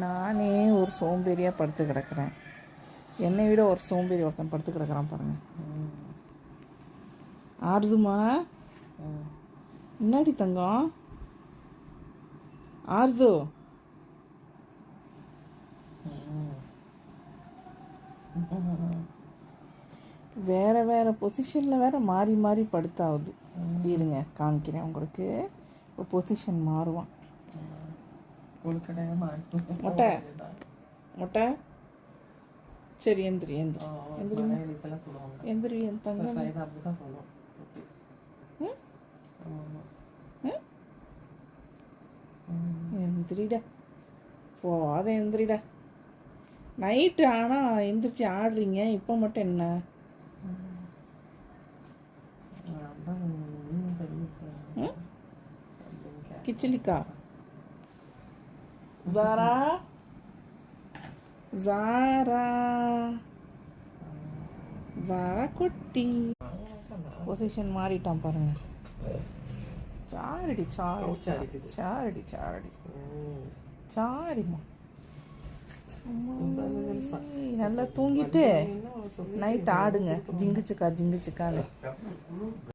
நானே ஒரு சோம்பேறியாக படுத்து கிடக்கிறேன். என்னை விட ஒரு சோம்பேறி ஒருத்தன் படுத்து கிடக்கிறான் பாருங்க. ஆர்ஜுமா, என்னாடி தங்கம்? ஆர்ஜு, வேற வேற பொசிஷனில் வேற மாறி மாறி படுத்தாவது. இருங்க காமிக்கிறேன் உங்களுக்கு. இப்போ பொசிஷன் மாறுவான். மொட்டை மொட்டை, சரி எந்திரி எந்திரி எந்திரி என் தங்க. எந்திரிடா, போத எந்திரிடா. நைட்டு ஆனால் எந்திரிச்சு ஆடுறீங்க, இப்போ மட்டும் என்ன? கிச்சிலிக்கா, ஜாரா ஜாரா ஜாரா குட்டி. பொசிஷன் மாறிட்டான் பாருங்க. சாரடி சாரடி சாரடி சாரடி சாரிம்மா. நல்லா தூங்கிட்டு நைட் ஆடுங்க ஜிங்குச்சுக்கா ஜிங்குச்சுக்கான்னு.